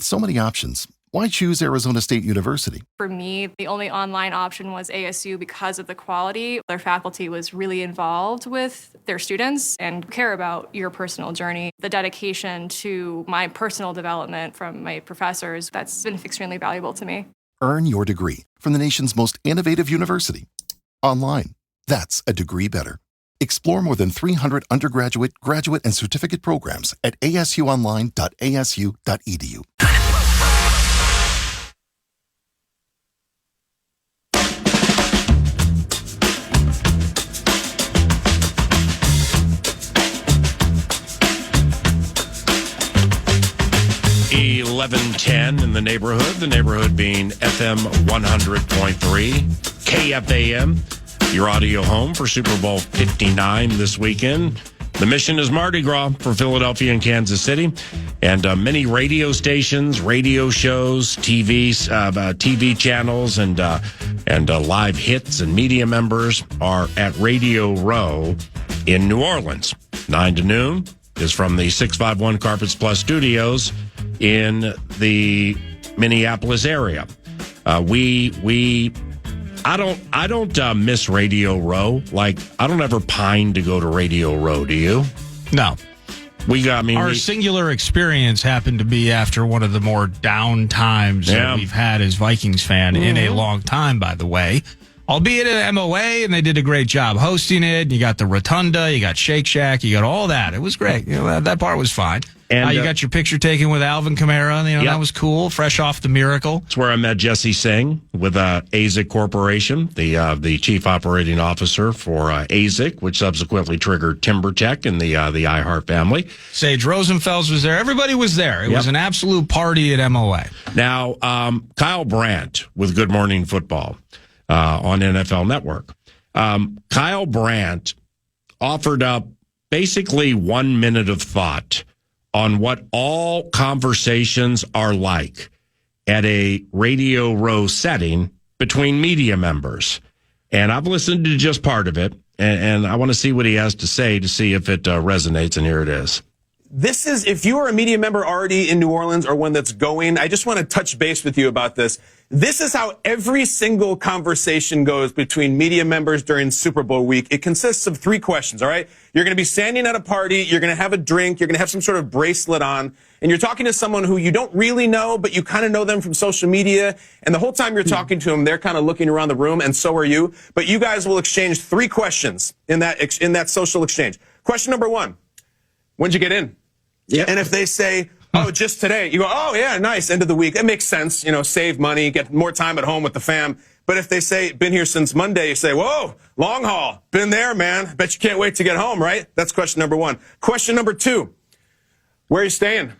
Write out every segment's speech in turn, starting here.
With so many options, why choose Arizona State University? For me, the only online option was ASU because of the quality. Their faculty was really involved with their students and care about your personal journey. The dedication to my personal development from my professors, that's been extremely valuable to me. Earn your degree from the nation's most innovative university. Online. That's a degree better. Explore more than 300 undergraduate, graduate, and certificate programs at asuonline.asu.edu. .10 in the neighborhood being FM 100.3, KFAN, your audio home for Super Bowl 59 this weekend. The mission is Mardi Gras for Philadelphia and Kansas City, and many radio stations, radio shows, TV channels, and live hits and media members are at Radio Row in New Orleans. 9 to noon is from the 651 Carpets Plus studios in the Minneapolis area. I don't miss Radio Row. Like, I don't ever pine to go to Radio Row. Do you? No. Our singular experience happened to be after one of the more down times that we've had as Vikings fan in a long time, by the way. Albeit at MOA, and they did a great job hosting it. You got the Rotunda, you got Shake Shack, you got all that. It was great. That part was fine. And you got your picture taken with Alvin Kamara. That was cool, fresh off the Miracle. It's where I met Jesse Singh with AZIC Corporation, the chief operating officer for AZIC, which subsequently triggered Timber Tech and the iHeart family. Sage Rosenfels was there. Everybody was there. It was an absolute party at MOA. Now, Kyle Brandt with Good Morning Football on NFL Network. Kyle Brandt offered up basically 1 minute of thought on what all conversations are like at a Radio Row setting between media members. And I've listened to just part of it, and I want to see what he has to say to see if it resonates, and here it is. This is, if you are a media member already in New Orleans or one that's going, I just want to touch base with you about this. This is how every single conversation goes between media members during Super Bowl week. It consists of 3 questions, all right? You're going to be standing at a party, you're going to have a drink, you're going to have some sort of bracelet on, and you're talking to someone who you don't really know, but you kind of know them from social media, and the whole time you're talking to them, they're kind of looking around the room, and so are you. But you guys will exchange 3 questions in that social exchange. Question number 1, when'd you get in? Yeah. And if they say, oh, just today, you go, oh, yeah, nice, end of the week. That makes sense, save money, get more time at home with the fam. But if they say, been here since Monday, you say, whoa, long haul, been there, man. Bet you can't wait to get home, right? That's question number 1. Question number 2, where are you staying?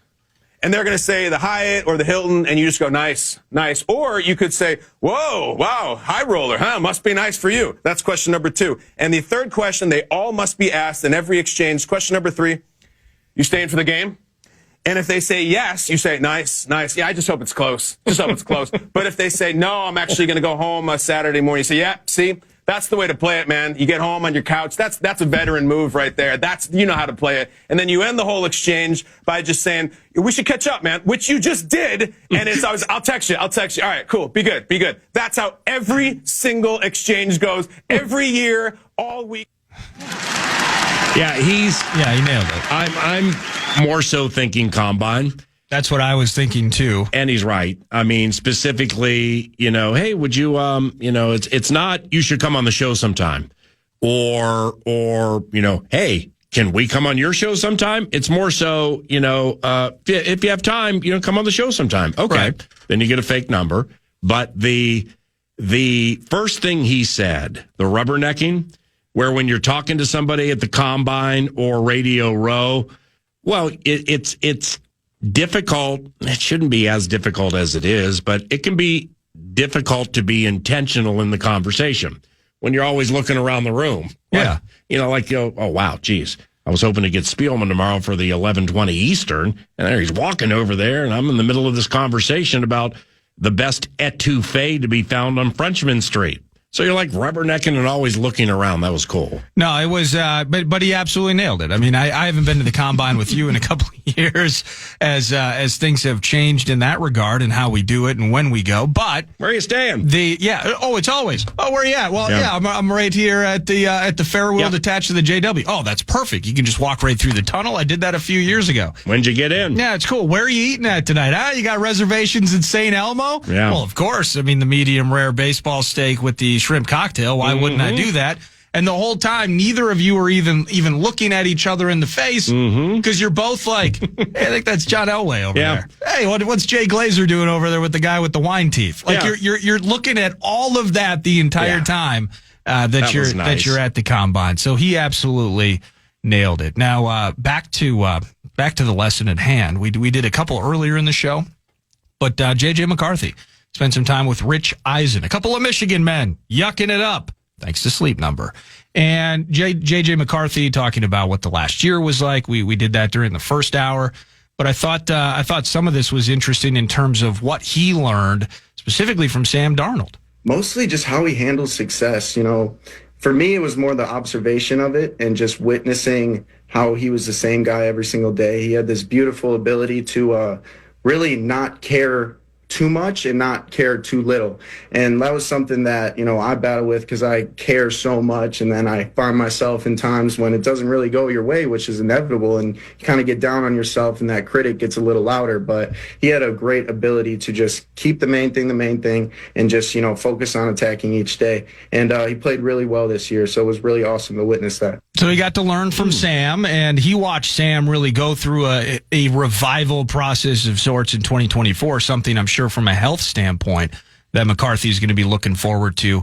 And they're going to say the Hyatt or the Hilton, and you just go, nice, nice. Or you could say, whoa, wow, high roller, huh? Must be nice for you. That's question number 2. And the third question, they all must be asked in every exchange. Question number 3, you staying for the game? And if they say yes, you say, nice, nice. Yeah, I just hope it's close. Just hope it's close. But if they say, no, I'm actually going to go home Saturday morning, you say, yeah, see, that's the way to play it, man. You get home on your couch. That's a veteran move right there. You know how to play it. And then you end the whole exchange by just saying, we should catch up, man, which you just did. And it's always, I'll text you. All right, cool. Be good. That's how every single exchange goes every year, all week. Yeah, he nailed it. I'm more so thinking combine. That's what I was thinking too. And he's right. I mean, specifically, hey, would you, it's not, you should come on the show sometime. Or, hey, can we come on your show sometime? It's more so, if you have time, come on the show sometime. Okay. Right. Then you get a fake number. But the first thing he said, the rubbernecking, where when you're talking to somebody at the Combine or Radio Row, well, it's difficult. It shouldn't be as difficult as it is, but it can be difficult to be intentional in the conversation when you're always looking around the room. Yeah. Oh, wow, geez. I was hoping to get Spielman tomorrow for the 11:20 Eastern, and there he's walking over there, and I'm in the middle of this conversation about the best etouffee to be found on Frenchman Street. So you're like rubbernecking and always looking around. That was cool. No, it was, but he absolutely nailed it. I mean, I haven't been to the combine with you in a couple of years as things have changed in that regard and how we do it and when we go. But where are you staying? It's always. Oh, where are you at? Well, I'm right here at the Fairworld attached to the JW. Oh, that's perfect. You can just walk right through the tunnel. I did that a few years ago. When'd you get in? Yeah, it's cool. Where are you eating at tonight? You got reservations in St. Elmo? Yeah. Well, of course. I mean, the medium rare baseball steak with the shrimp cocktail. Why wouldn't I do that? And the whole time, neither of you are even looking at each other in the face because you're both like, hey, I think that's John Elway over there. Hey, what's Jay Glazer doing over there with the guy with the wine teeth? Like you're looking at all of that the entire time that you're at the combine. So he absolutely nailed it. Now back to the lesson at hand. We did a couple earlier in the show, but JJ McCarthy spent some time with Rich Eisen, a couple of Michigan men yucking it up, thanks to Sleep Number. And JJ McCarthy talking about what the last year was like. We did that during the first hour. But I thought some of this was interesting in terms of what he learned specifically from Sam Darnold. Mostly just how he handles success. You know, for me, it was more the observation of it and just witnessing how he was the same guy every single day. He had this beautiful ability to really not care too much and not care too little. And that was something that, you know, I battle with because I care so much. And then I find myself in times when it doesn't really go your way, which is inevitable. And you kind of get down on yourself and that critic gets a little louder. But he had a great ability to just keep the main thing and just, you know, focus on attacking each day. And he played really well this year. So it was really awesome to witness that. So he got to learn from Sam, and he watched Sam really go through a revival process of sorts in 2024, something I'm sure from a health standpoint that McCarthy is going to be looking forward to.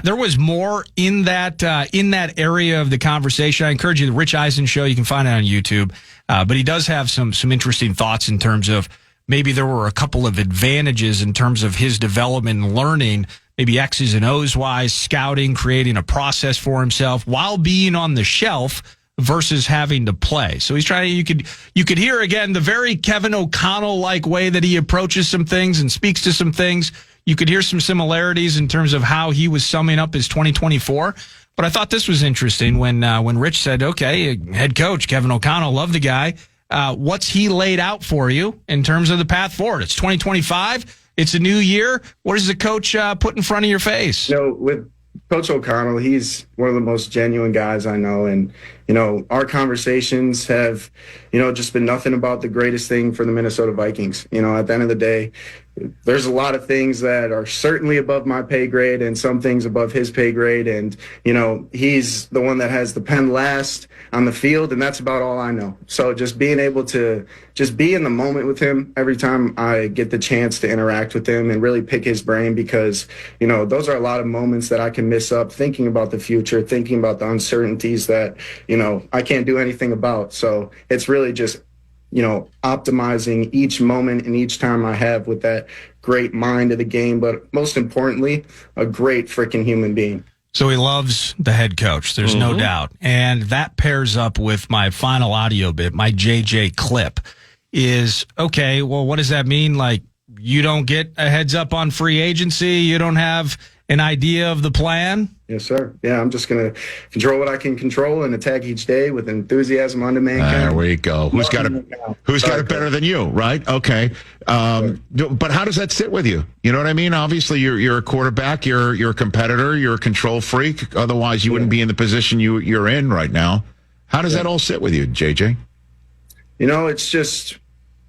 There was more in that area of the conversation. I encourage you, the Rich Eisen show, you can find it on YouTube. But he does have some interesting thoughts in terms of maybe there were a couple of advantages in terms of his development and learning, maybe X's and O's wise, scouting, creating a process for himself while being on the shelf versus having to play. So he's trying to, you could hear again the very Kevin O'Connell-like way that he approaches some things and speaks to some things. You could hear some similarities in terms of how he was summing up his 2024. But I thought this was interesting when Rich said, okay, head coach Kevin O'Connell, love the guy. What's he laid out for you in terms of the path forward? It's 2025. It's a new year. What does the coach put in front of your face? You know, with Coach O'Connell, he's one of the most genuine guys I know. And, you know, our conversations have, you know, just been nothing about the greatest thing for the Minnesota Vikings. You know, at the end of the day, there's a lot of things that are certainly above my pay grade and some things above his pay grade. And, you know, he's the one that has the pen last on the field, and that's about all I know. So just being able to just be in the moment with him every time I get the chance to interact with him and really pick his brain, because, you know, those are a lot of moments that I can miss up thinking about the future, thinking about the uncertainties that, you know, I can't do anything about. So it's really just, you know, optimizing each moment and each time I have with that great mind of the game, but most importantly, a great freaking human being. So he loves the head coach. There's no doubt. And that pairs up with my final audio bit, my JJ clip is, okay, well, what does that mean? Like, you don't get a heads up on free agency. You don't have an idea of the plan. Yes, sir. Yeah, I'm just going to control what I can control and attack each day with enthusiasm on demand. There we go. Who's got it better than you, right? Okay. But how does that sit with you? You know what I mean? Obviously, you're a quarterback. You're a competitor. You're a control freak. Otherwise, you wouldn't be in the position you're in right now. How does that all sit with you, JJ? You know, it's just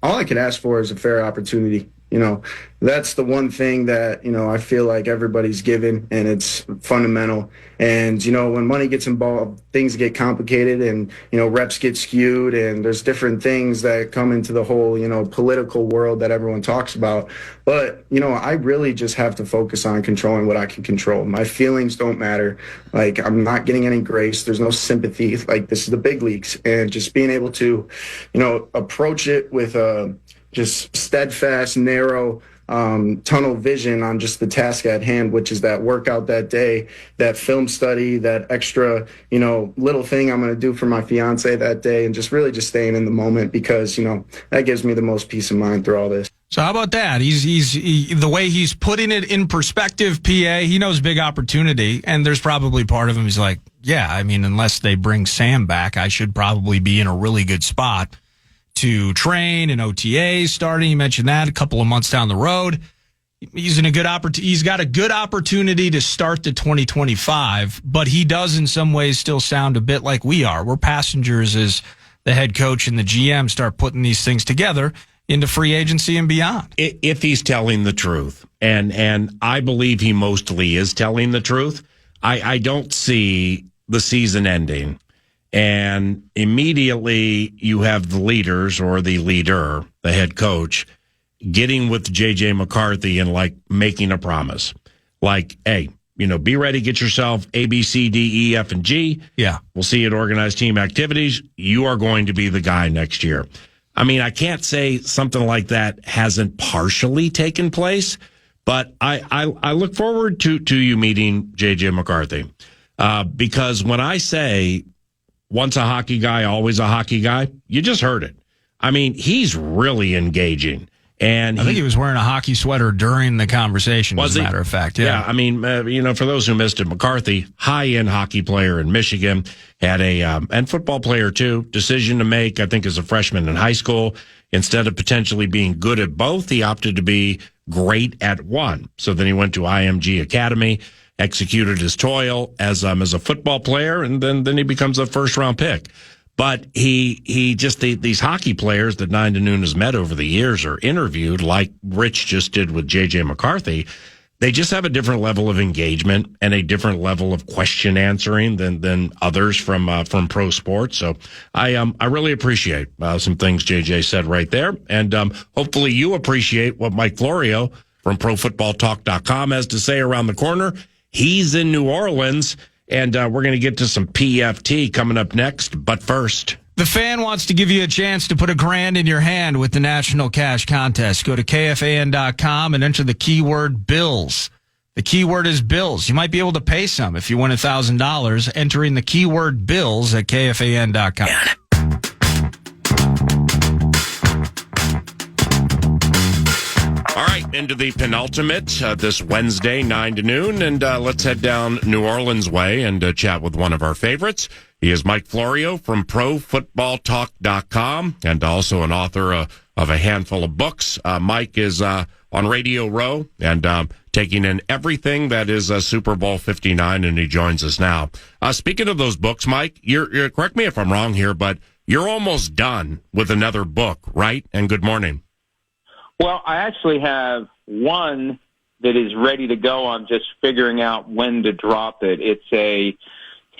all I can ask for is a fair opportunity. You know, that's the one thing that, you know, I feel like everybody's given, and it's fundamental. And, you know, when money gets involved, things get complicated and, you know, reps get skewed, and there's different things that come into the whole, you know, political world that everyone talks about. But, you know, I really just have to focus on controlling what I can control. My feelings don't matter. Like, I'm not getting any grace. There's no sympathy. Like, this is the big leagues. And just being able to, you know, approach it with just steadfast, narrow, tunnel vision on just the task at hand, which is that workout that day, that film study, that extra, you know, little thing I'm going to do for my fiance that day, and just really just staying in the moment, because, you know, that gives me the most peace of mind through all this. So how about that? The way he's putting it in perspective, PA, he knows big opportunity, and there's probably part of him who's like, yeah, I mean, unless they bring Sam back, I should probably be in a really good spot to train and OTAs starting. You mentioned that a couple of months down the road. He's in a good opportunity. He's got a good opportunity to start the 2025, but he does in some ways still sound a bit like we are. We're passengers as the head coach and the GM start putting these things together into free agency and beyond. If he's telling the truth, and I believe he mostly is telling the truth, I don't see the season ending. And immediately you have the leaders or the leader, the head coach, getting with J.J. McCarthy and like making a promise. Like, hey, be ready, get yourself A, B, C, D, E, F, and G. Yeah. We'll see you at organized team activities. You are going to be the guy next year. I mean, I can't say something like that hasn't partially taken place, but I look forward to you meeting J.J. McCarthy. Because when I say once a hockey guy, always a hockey guy, you just heard it. I mean, he's really engaging. And I think he was wearing a hockey sweater during the conversation, as a matter of fact. Yeah. I mean, for those who missed it, McCarthy, high-end hockey player in Michigan, had and football player too, decision to make, I think, as a freshman in high school. Instead of potentially being good at both, he opted to be great at one. So then he went to IMG Academy, executed his toil as a football player, and then he becomes a first-round pick. But he just, these hockey players that 9 to Noon has met over the years are interviewed like Rich just did with J.J. McCarthy. They just have a different level of engagement and a different level of question answering than others from pro sports. So I really appreciate some things J.J. said right there. And hopefully you appreciate what Mike Florio from ProFootballTalk.com has to say around the corner. He's in New Orleans. And we're going to get to some PFT coming up next. But first, The Fan wants to give you a chance to put $1,000 in your hand with the National Cash Contest. Go to KFAN.com and enter the keyword bills. The keyword is bills. You might be able to pay some if you win $1,000 entering the keyword bills at KFAN.com. All right, into the penultimate this Wednesday, 9 to noon, and let's head down New Orleans way and chat with one of our favorites. He is Mike Florio from ProFootballTalk.com and also an author of a handful of books. Mike is on Radio Row and taking in everything that is Super Bowl 59, and he joins us now. Speaking of those books, Mike, you're correct me if I'm wrong here, but you're almost done with another book, right? And good morning. Well, I actually have one that is ready to go. I'm just figuring out when to drop it. It's a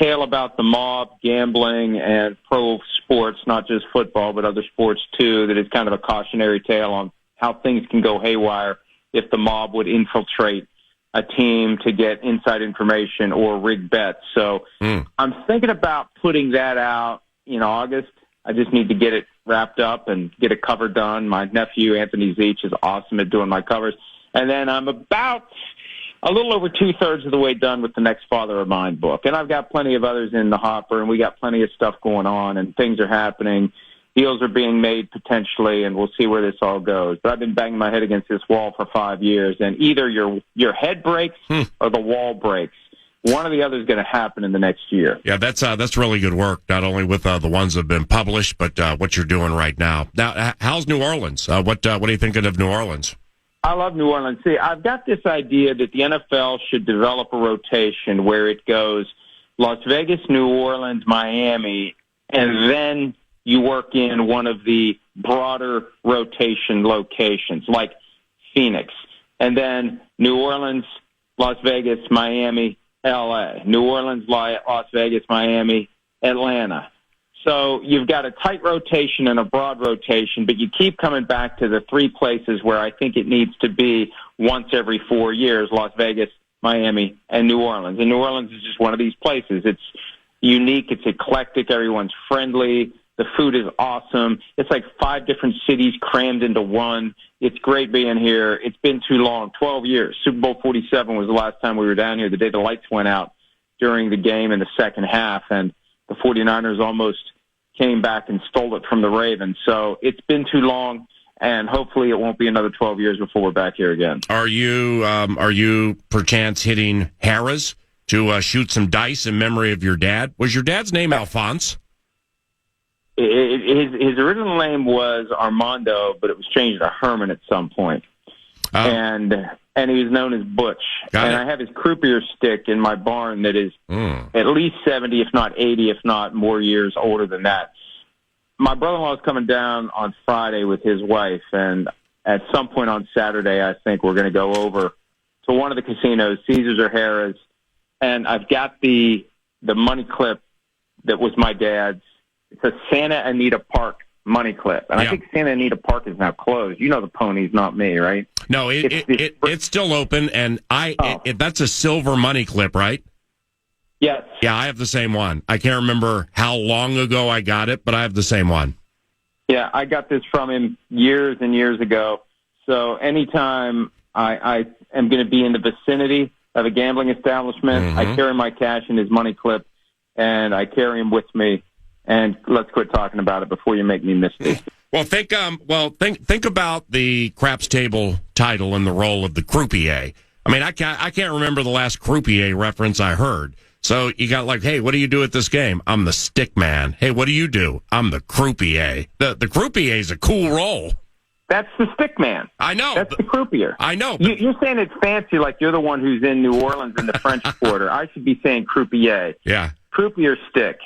tale about the mob, gambling, and pro sports, not just football, but other sports too, that is kind of a cautionary tale on how things can go haywire if the mob would infiltrate a team to get inside information or rig bets. So I'm thinking about putting that out in August. I just need to get it wrapped up and get a cover done. My nephew, Anthony Zeech, is awesome at doing my covers. And then I'm about a little over 2/3 of the way done with the next Father of Mine book. And I've got plenty of others in the hopper, and we got plenty of stuff going on, and things are happening. Deals are being made potentially, and we'll see where this all goes. But I've been banging my head against this wall for 5 years, and either your head breaks or the wall breaks. One or the other is going to happen in the next year. Yeah, that's really good work, not only with the ones that have been published, but what you're doing right now. Now, how's New Orleans? What are you thinking of New Orleans? I love New Orleans. See, I've got this idea that the NFL should develop a rotation where it goes Las Vegas, New Orleans, Miami, and then you work in one of the broader rotation locations like Phoenix, and then New Orleans, Las Vegas, Miami, L.A., New Orleans, Las Vegas, Miami, Atlanta. So you've got a tight rotation and a broad rotation, but you keep coming back to the three places where I think it needs to be once every 4 years, Las Vegas, Miami, and New Orleans. And New Orleans is just one of these places. It's unique. It's eclectic. Everyone's friendly. The food is awesome. It's like 5 different cities crammed into one. It's great being here. It's been too long, 12 years. Super Bowl 47 was the last time we were down here, the day the lights went out during the game in the second half, and the 49ers almost came back and stole it from the Ravens. So it's been too long. and hopefully it won't be another 12 years before we're back here again. Are you perchance hitting Harrah's to shoot some dice in memory of your dad? Was your dad's name Alphonse? His original name was Armando, but it was changed to Herman at some point. And he was known as Butch. I have his croupier stick in my barn that is at least 70, if not 80, if not more years older than that. My brother-in-law is coming down on Friday with his wife, and at some point on Saturday, I think we're going to go over to one of the casinos, Caesars or Harrah's, and I've got the money clip that was my dad's. It's a Santa Anita Park money clip. And I think Santa Anita Park is now closed. You know the ponies, not me, right? No, it's still open, and that's a silver money clip, right? Yes. Yeah, I have the same one. I can't remember how long ago I got it, but I have the same one. Yeah, I got this from him years and years ago. So anytime I am going to be in the vicinity of a gambling establishment, I carry my cash in his money clip, and I carry him with me. And let's quit talking about it before you make me misty. Well, think about the craps table title and the role of the croupier. I mean, I can't remember the last croupier reference I heard. So you got like, hey, what do you do at this game? I'm the stick man. Hey, what do you do? I'm the croupier. The croupier is a cool role. That's the stick man. I know. That's the croupier. I know. You're saying it's fancy like you're the one who's in New Orleans in the French Quarter. I should be saying croupier. Yeah. Croupier stick.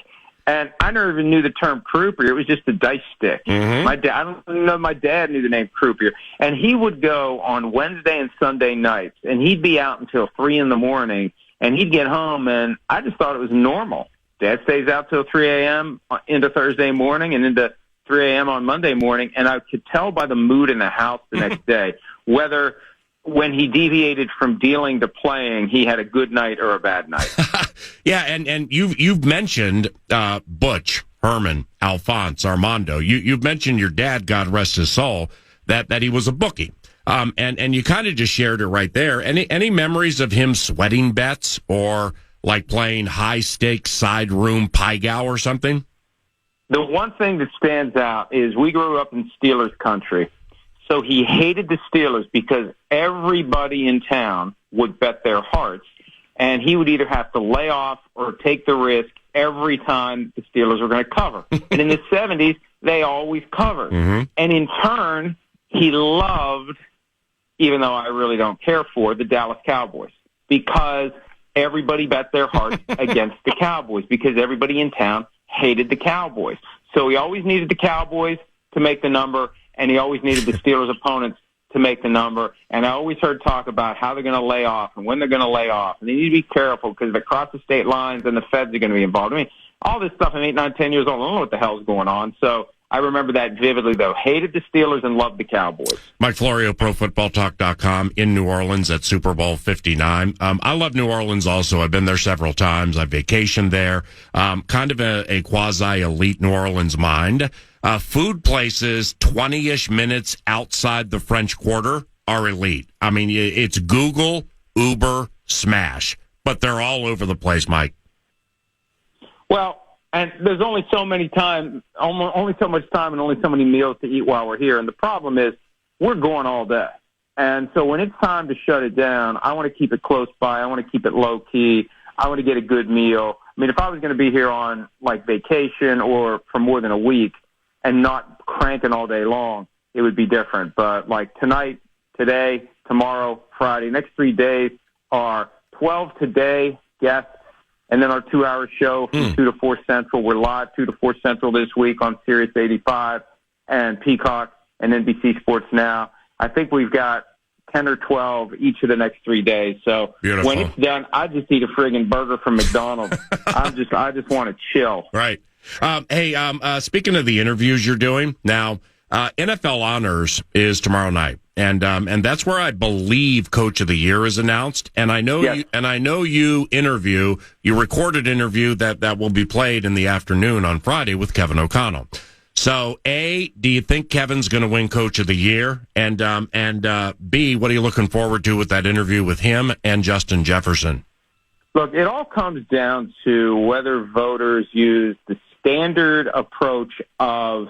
And I never even knew the term croupier. It was just a dice stick. My dad, I don't even know my dad knew the name croupier. And he would go on Wednesday and Sunday nights, and he'd be out until 3 in the morning, and he'd get home, and I just thought it was normal. Dad stays out till 3 a.m. into Thursday morning and into 3 a.m. on Monday morning, and I could tell by the mood in the house the next day whether when he deviated from dealing to playing, he had a good night or a bad night. Yeah, and you've mentioned Butch, Herman, Alphonse, Armando. You've mentioned your dad, God rest his soul, that he was a bookie. And you kind of just shared it right there. Any memories of him sweating bets or like playing high stakes side room pie-gow or something? The one thing that stands out is we grew up in Steelers country. So he hated the Steelers because everybody in town would bet their hearts, and he would either have to lay off or take the risk every time the Steelers were going to cover. And in the 70s, they always covered. And in turn, he loved, even though I really don't care for, the Dallas Cowboys because everybody bet their hearts against the Cowboys because everybody in town hated the Cowboys. So he always needed the Cowboys to make the number, and he always needed the Steelers' opponents to make the number. And I always heard talk about how they're going to lay off and when they're going to lay off. And they need to be careful because they cross the state lines and the feds are going to be involved. I mean, all this stuff, I'm 8, 9, 10 years old. I don't know what the hell's going on. So I remember that vividly, though. Hated the Steelers and loved the Cowboys. Mike Florio, ProFootballTalk.com, in New Orleans at Super Bowl 59. I love New Orleans also. I've been there several times. I vacationed there. Kind of a quasi-elite New Orleans mind. Food places 20-ish minutes outside the French Quarter are elite. I mean, it's Google, Uber, Smash, but they're all over the place, Mike. Well, and there's only so much time and only so many meals to eat while we're here. And the problem is we're going all day. And so when it's time to shut it down, I want to keep it close by. I want to keep it low key. I want to get a good meal. I mean, if I was going to be here on like vacation or for more than a week and not cranking all day long, it would be different. But like tonight, today, tomorrow, Friday, next 3 days are 12 today guests. And then our 2-hour show from 2 to 4 Central. We're live 2 to 4 Central this week on Sirius 85 and Peacock and NBC Sports Now. I think we've got 10 or 12 each of the next 3 days. So beautiful. When it's done, I just eat a friggin' burger from McDonald's. I just want to chill. Right. Hey, speaking of the interviews you're doing now, NFL Honors is tomorrow night, and that's where I believe Coach of the Year is announced. And I know you recorded interview that will be played in the afternoon on Friday with Kevin O'Connell. So, A, do you think Kevin's going to win Coach of the Year? And B, what are you looking forward to with that interview with him and Justin Jefferson? Look, it all comes down to whether voters use the standard approach of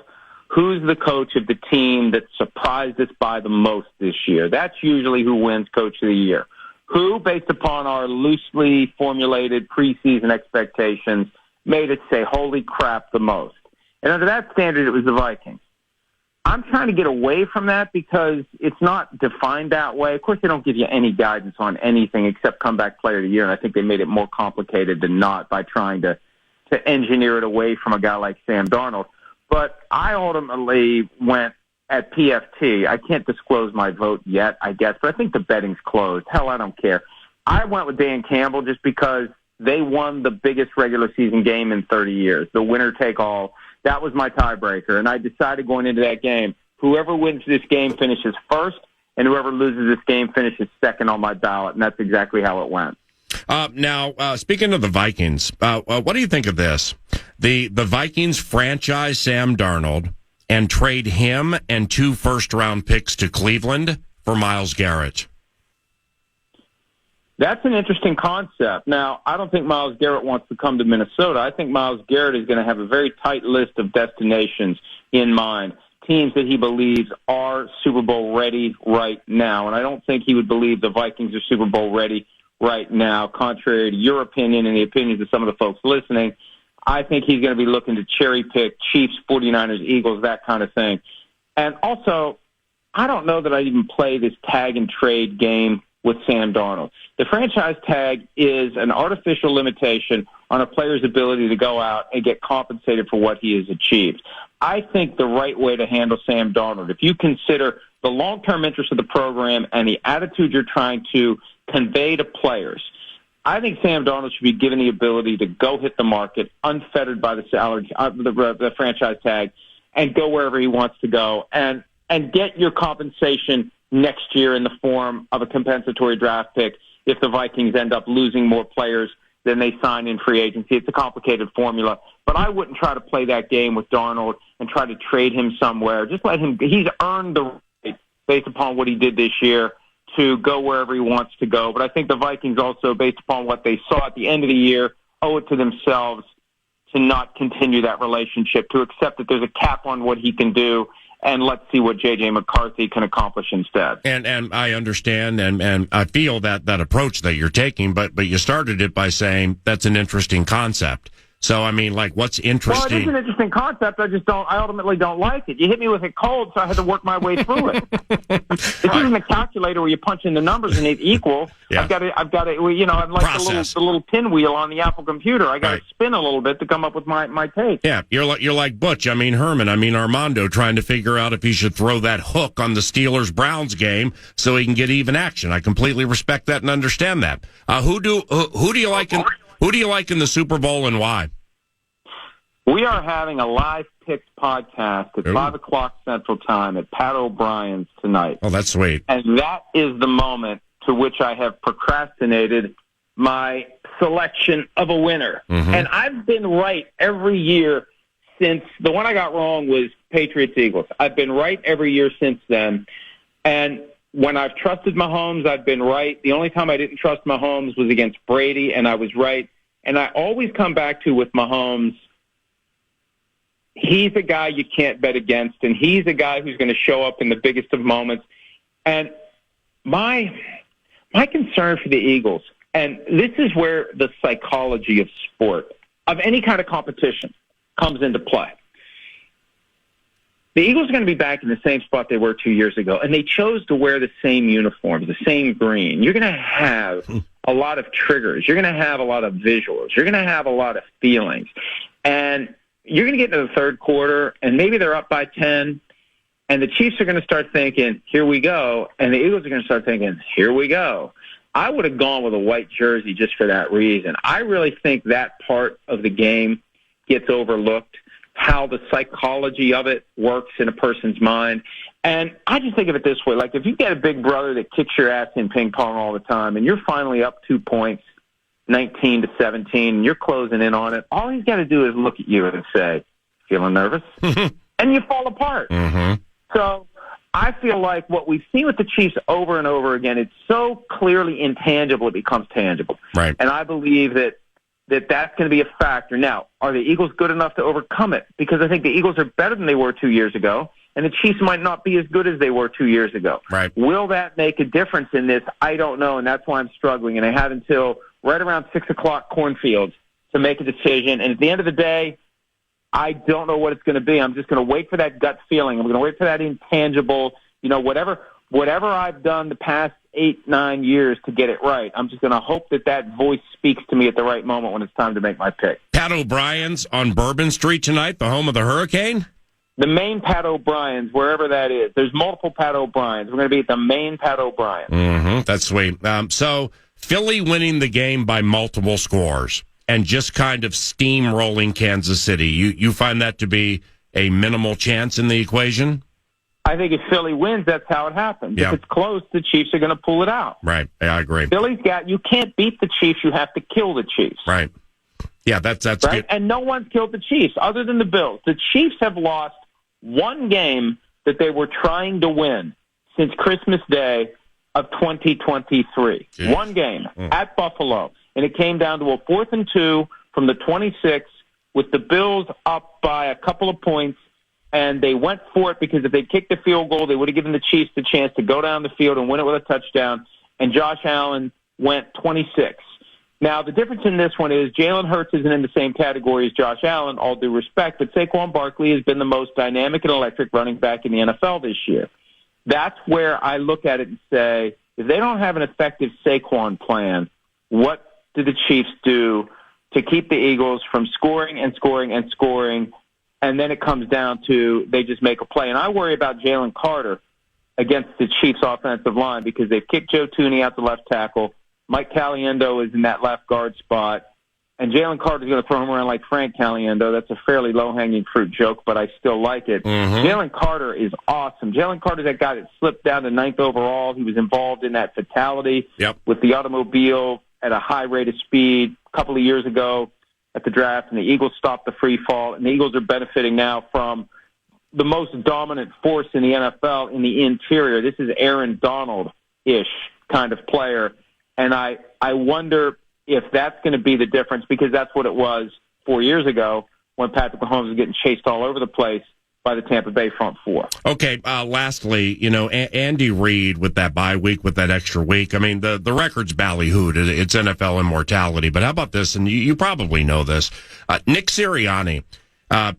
who's the coach of the team that surprised us by the most this year? That's usually who wins Coach of the Year. Who, based upon our loosely formulated preseason expectations, made us say, holy crap, the most? And under that standard, it was the Vikings. I'm trying to get away from that because it's not defined that way. Of course, they don't give you any guidance on anything except comeback player of the year, and I think they made it more complicated than not by trying to engineer it away from a guy like Sam Darnold. But I ultimately went at PFT. I can't disclose my vote yet, I guess, but I think the betting's closed. Hell, I don't care. I went with Dan Campbell just because they won the biggest regular season game in 30 years, the winner-take-all. That was my tiebreaker, and I decided going into that game, whoever wins this game finishes first, and whoever loses this game finishes second on my ballot, and that's exactly how it went. Now, speaking of the Vikings, what do you think of this? The Vikings franchise Sam Darnold and trade him and 2 first-round picks to Cleveland for Myles Garrett. That's an interesting concept. Now, I don't think Myles Garrett wants to come to Minnesota. I think Myles Garrett is going to have a very tight list of destinations in mind, teams that he believes are Super Bowl ready right now. And I don't think he would believe the Vikings are Super Bowl ready right now, contrary to your opinion and the opinions of some of the folks listening. I think he's going to be looking to cherry pick Chiefs, 49ers, Eagles, that kind of thing. And also, I don't know that I'd even play this tag and trade game with Sam Darnold. The franchise tag is an artificial limitation on a player's ability to go out and get compensated for what he has achieved. I think the right way to handle Sam Darnold, if you consider the long-term interest of the program and the attitude you're trying to convey to players, I think Sam Darnold should be given the ability to go hit the market unfettered by the salary, the franchise tag, and go wherever he wants to go and get your compensation next year in the form of a compensatory draft pick if the Vikings end up losing more players than they sign in free agency. It's a complicated formula, but I wouldn't try to play that game with Darnold and try to trade him somewhere. Just let him. He's earned the right, based upon what he did this year, to go wherever he wants to go. But I think the Vikings also, based upon what they saw at the end of the year, owe it to themselves to not continue that relationship, to accept that there's a cap on what he can do, and let's see what J.J. McCarthy can accomplish instead. And I understand, and I feel that approach that you're taking, but you started it by saying that's an interesting concept. So, I mean, like, what's interesting? Well, it is an interesting concept. I ultimately don't like it. You hit me with it cold, so I had to work my way through it. This isn't a calculator where you punch in the numbers and it's equal. Yeah. I've got to, you know, I'm like the little pinwheel on the Apple computer. I got to spin a little bit to come up with my take. Yeah, you're like Butch. I mean Herman. I mean Armando, trying to figure out if he should throw that hook on the Steelers-Browns game so he can get even action. I completely respect that and understand that. Who do you like? Who do you like in the Super Bowl and why? We are having a live picks podcast at 5 o'clock Central Time at Pat O'Brien's tonight. Oh, that's sweet. And that is the moment to which I have procrastinated my selection of a winner. Mm-hmm. And I've been right every year since the one I got wrong was Patriots-Eagles. I've been right every year since then. And when I've trusted Mahomes, I've been right. The only time I didn't trust Mahomes was against Brady, and I was right. And I always come back to with Mahomes, he's a guy you can't bet against, and he's a guy who's going to show up in the biggest of moments. And my concern for the Eagles, and this is where the psychology of sport, of any kind of competition, comes into play. The Eagles are going to be back in the same spot they were 2 years ago, and they chose to wear the same uniforms, the same green. You're going to have a lot of triggers. You're going to have a lot of visuals. You're going to have a lot of feelings. And you're going to get into the third quarter, and maybe they're up by 10, and the Chiefs are going to start thinking, here we go, and the Eagles are going to start thinking, here we go. I would have gone with a white jersey just for that reason. I really think that part of the game gets overlooked, how the psychology of it works in a person's mind. And I just think of it this way. Like, if you get a big brother that kicks your ass in ping pong all the time, and you're finally up 2 points, 19-17, and you're closing in on it, all he's got to do is look at you and say, feeling nervous? And you fall apart. Mm-hmm. So I feel like what we've seen with the Chiefs over and over again, it's so clearly intangible it becomes tangible. Right. And I believe that that's going to be a factor. Now, are the Eagles good enough to overcome it? Because I think the Eagles are better than they were 2 years ago, and the Chiefs might not be as good as they were 2 years ago. Right. Will that make a difference in this? I don't know, and that's why I'm struggling. And I have until right around 6 o'clock cornfields to make a decision. And at the end of the day, I don't know what it's going to be. I'm just going to wait for that gut feeling. I'm going to wait for that intangible, whatever I've done the past 8-9 years to get it right. I'm just going to hope that voice speaks to me at the right moment when it's time to make my pick. Pat O'Brien's on Bourbon Street tonight, the home of the Hurricane? The main Pat O'Brien's, wherever that is. There's multiple Pat O'Brien's. We're going to be at the main Pat O'Brien. Mm-hmm. That's sweet. So Philly winning the game by multiple scores and just kind of steamrolling Kansas City. You find that to be a minimal chance in the equation? I think if Philly wins, that's how it happens. Yeah. If it's close, the Chiefs are going to pull it out. Right. Yeah, I agree. You can't beat the Chiefs. You have to kill the Chiefs. Right. Yeah, that's right? good. And no one's killed the Chiefs other than the Bills. The Chiefs have lost one game that they were trying to win since Christmas Day of 2023. Jeez. One game at Buffalo. And it came down to a 4th and 2 from the 26 with the Bills up by a couple of points. And they went for it because if they kicked the field goal, they would have given the Chiefs the chance to go down the field and win it with a touchdown. And Josh Allen went 26. Now, the difference in this one is Jalen Hurts isn't in the same category as Josh Allen, all due respect, but Saquon Barkley has been the most dynamic and electric running back in the NFL this year. That's where I look at it and say, if they don't have an effective Saquon plan, what do the Chiefs do to keep the Eagles from scoring and scoring and scoring? And then it comes down to they just make a play. And I worry about Jalen Carter against the Chiefs' offensive line because they've kicked Joe Thuney out the left tackle. Mike Caliendo is in that left guard spot. And Jalen Carter is going to throw him around like Frank Caliendo. That's a fairly low-hanging fruit joke, but I still like it. Mm-hmm. Jalen Carter is awesome. Jalen Carter is that guy that slipped down to 9th overall. He was involved in that fatality with the automobile at a high rate of speed a couple of years ago at the draft, and the Eagles stopped the free fall, and the Eagles are benefiting now from the most dominant force in the NFL in the interior. This is Aaron Donald-ish kind of player, and I wonder if that's going to be the difference because that's what it was 4 years ago when Patrick Mahomes was getting chased all over the place by the Tampa Bay front four. Okay, lastly, Andy Reid with that bye week, with that extra week, I mean, the record's ballyhooed. It's NFL immortality. But how about this? And you probably know this. Nick Sirianni,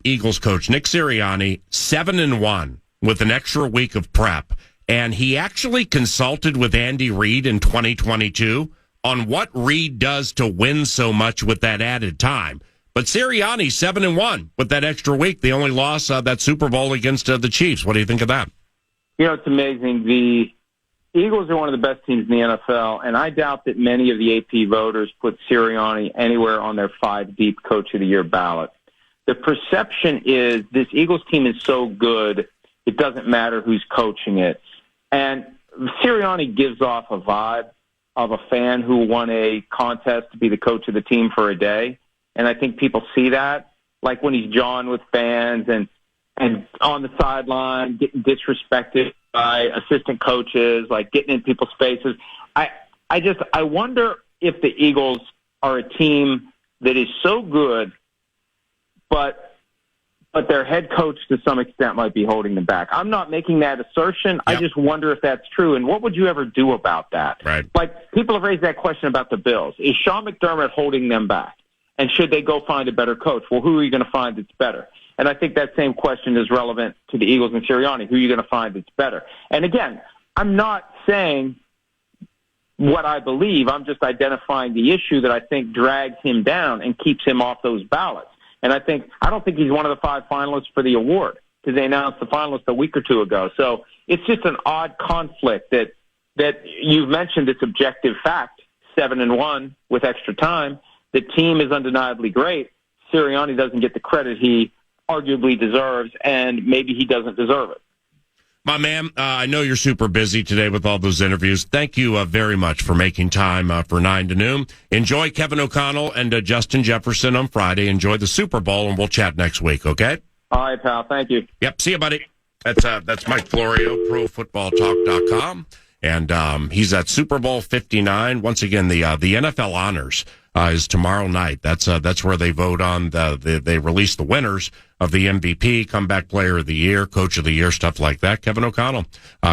Eagles coach, Nick Sirianni, 7-1 with an extra week of prep. And he actually consulted with Andy Reid in 2022 on what Reid does to win so much with that added time. But Sirianni, 7-1 with that extra week. The only loss, that Super Bowl against the Chiefs. What do you think of that? It's amazing. The Eagles are one of the best teams in the NFL, and I doubt that many of the AP voters put Sirianni anywhere on their 5-deep Coach of the Year ballot. The perception is this Eagles team is so good, it doesn't matter who's coaching it. And Sirianni gives off a vibe of a fan who won a contest to be the coach of the team for a day. And I think people see that, like when he's jawing with fans and on the sideline, getting disrespected by assistant coaches, like getting in people's faces. I wonder if the Eagles are a team that is so good, but their head coach to some extent might be holding them back. I'm not making that assertion. Yep. I just wonder if that's true. And what would you ever do about that? Right. Like, people have raised that question about the Bills. Is Sean McDermott holding them back? And should they go find a better coach? Well, who are you going to find that's better? And I think that same question is relevant to the Eagles and Sirianni. Who are you going to find that's better? And again, I'm not saying what I believe. I'm just identifying the issue that I think drags him down and keeps him off those ballots. And I don't think he's one of the 5 finalists for the award because they announced the finalists a week or two ago. So it's just an odd conflict that you've mentioned. It's objective fact, 7-1 with extra time. The team is undeniably great. Sirianni doesn't get the credit he arguably deserves, and maybe he doesn't deserve it. My man, I know you're super busy today with all those interviews. Thank you very much for making time for 9 to noon. Enjoy Kevin O'Connell and Justin Jefferson on Friday. Enjoy the Super Bowl, and we'll chat next week, okay? All right, pal. Thank you. Yep. See you, buddy. That's Mike Florio, ProFootballTalk.com. And he's at Super Bowl 59. Once again, the NFL honors is tomorrow night. That's where they vote on they release the winners of the MVP, Comeback Player of the Year, Coach of the Year, stuff like that. Kevin O'Connell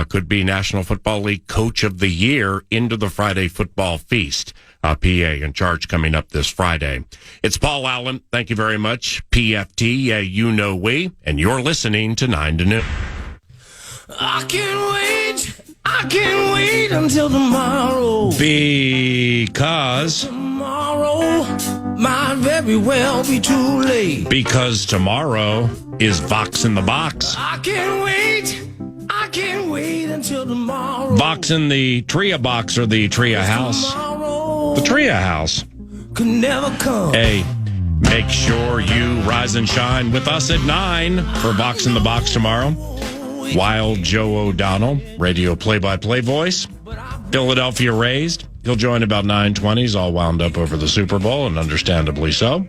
could be National Football League Coach of the Year into the Friday Football Feast. PA in charge coming up this Friday. It's Paul Allen. Thank you very much. PFT, you know we, and you're listening to 9 to Noon. I can't wait until tomorrow. Because tomorrow might very well be too late. Because tomorrow is Vox in the Box. I can't wait until tomorrow. Vox in the Tria Box or the Tria House. The Tria House. Could never come. Hey, make sure you rise and shine with us at 9 for Vox in the Box tomorrow. Wild Joe O'Donnell, radio play-by-play voice, Philadelphia raised. He'll join about 9:20. He's all wound up over the Super Bowl, and understandably so.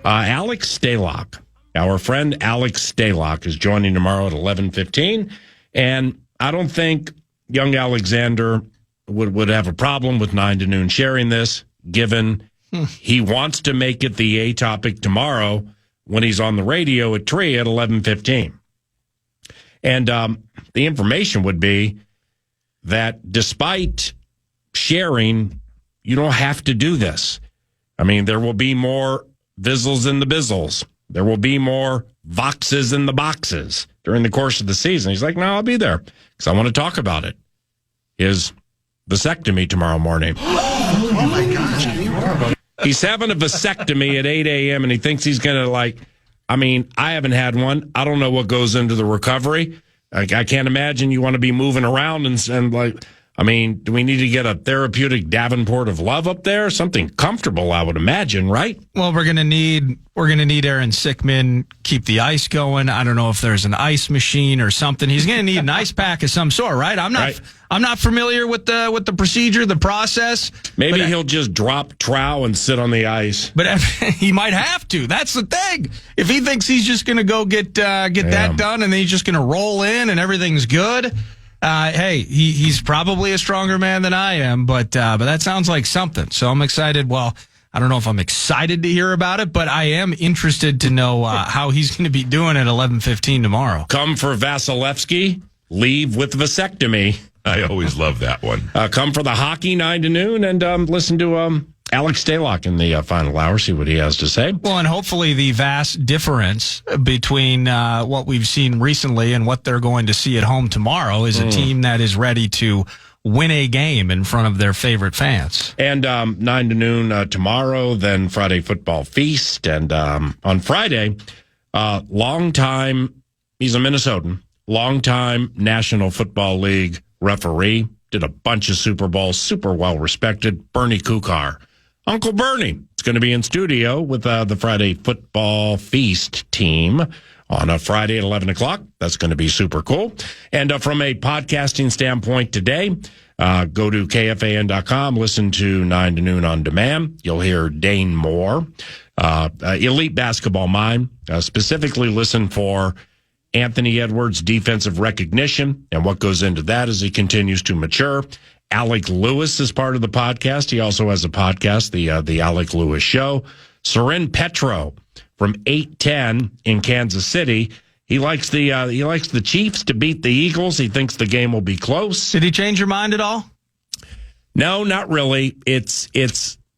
Alex Stalock, our friend Alex Stalock, is joining tomorrow at 11:15. And I don't think young Alexander would have a problem with 9 to Noon sharing this, given he wants to make it the A topic tomorrow when he's on the radio at 3 at 11:15. And the information would be that despite sharing, you don't have to do this. I mean, there will be more Vizzles in the Bizzles. There will be more Voxes in the Boxes during the course of the season. He's like, no, I'll be there because I want to talk about it. His vasectomy tomorrow morning. Oh, my gosh. He's having a vasectomy at 8 a.m. and he thinks he's going to I haven't had one. I don't know what goes into the recovery. I can't imagine you want to be moving around do we need to get a therapeutic Davenport of love up there? Something comfortable, I would imagine, right? Well, we're gonna need Aaron Sickman keep the ice going. I don't know if there's an ice machine or something. He's gonna need an ice pack of some sort, right? I'm not familiar with the procedure, the process. Maybe he'll just drop trow and sit on the ice. But he might have to. That's the thing. If he thinks he's just gonna go get that done and then he's just gonna roll in and everything's good. Hey, he's probably a stronger man than I am, but that sounds like something. So I'm excited. Well, I don't know if I'm excited to hear about it, but I am interested to know how he's going to be doing at 11:15 tomorrow. Come for Vasilevsky, leave with vasectomy. I always love that one. Come for the hockey 9 to Noon and listen to Alex Stalock in the final hour, see what he has to say. Well, and hopefully the vast difference between what we've seen recently and what they're going to see at home tomorrow is a team that is ready to win a game in front of their favorite fans. And 9 to Noon tomorrow, then Friday Football Feast. And on Friday, he's a Minnesotan, longtime National Football League referee, did a bunch of Super Bowls, super well-respected, Bernie Kukar. Uncle Bernie is going to be in studio with the Friday Football Feast team on a Friday at 11 o'clock. That's going to be super cool. And from a podcasting standpoint today, go to KFAN.com, listen to 9 to Noon on demand. You'll hear Dane Moore, Elite Basketball Mind, specifically listen for Anthony Edwards' defensive recognition and what goes into that as he continues to mature. Alec Lewis is part of the podcast. He also has a podcast, the Alec Lewis Show. Soren Petro from 810 in Kansas City. He likes the Chiefs to beat the Eagles. He thinks the game will be close. Did he change your mind at all? No, not really. It's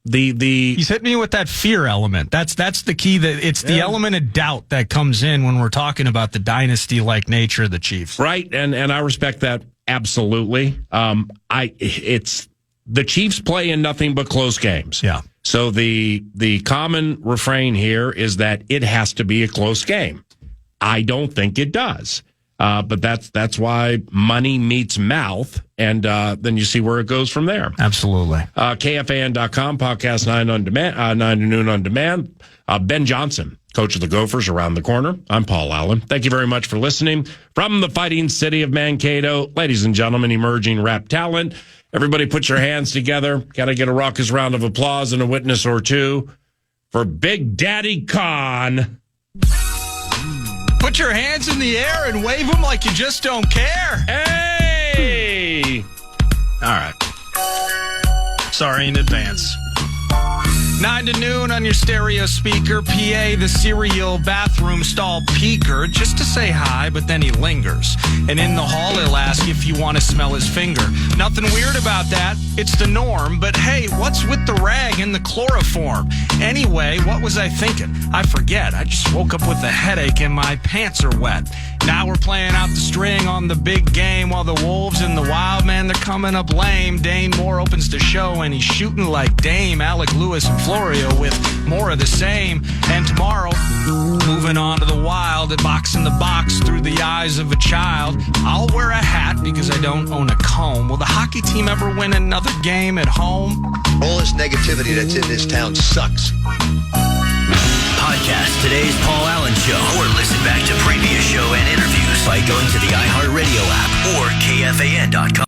the He's hit me with that fear element. That's the key. That it's the element of doubt that comes in when we're talking about the dynasty-like nature of the Chiefs. Right, and I respect that absolutely. It's the Chiefs play in nothing but close games. Yeah. So the common refrain here is that it has to be a close game. I don't think it does. But that's why money meets mouth, and then you see where it goes from there. Absolutely. KFAN.com, podcast 9 on demand, 9 to Noon on demand. Ben Johnson, coach of the Gophers, around the corner. I'm Paul Allen. Thank you very much for listening. From the fighting city of Mankato, ladies and gentlemen, emerging rap talent. Everybody put your hands together. Got to get a raucous round of applause and a witness or two for Big Daddy Khan. Put your hands in the air and wave them like you just don't care. Hey! All right. Sorry in advance. 9 to noon on your stereo speaker. PA, the cereal bathroom stall peeker, just to say hi, but then he lingers. And in the hall, he'll ask if you want to smell his finger. Nothing weird about that. It's the norm. But hey, what's with the rag and the chloroform? Anyway, what was I thinking? I forget. I just woke up with a headache and my pants are wet. Now we're playing out the string on the big game while the Wolves and the Wild, man, they're coming up lame. Dane Moore opens the show and he's shooting like Dame. Alec Lewis and Florio with more of the same. And tomorrow, moving on to the Wild, at Box in the Box through the eyes of a child. I'll wear a hat because I don't own a comb. Will the hockey team ever win another game at home? All this negativity that's in this town sucks. Podcast today's Paul Allen Show, or listen back to previous show and interviews by going to the iHeartRadio app or KFAN.com.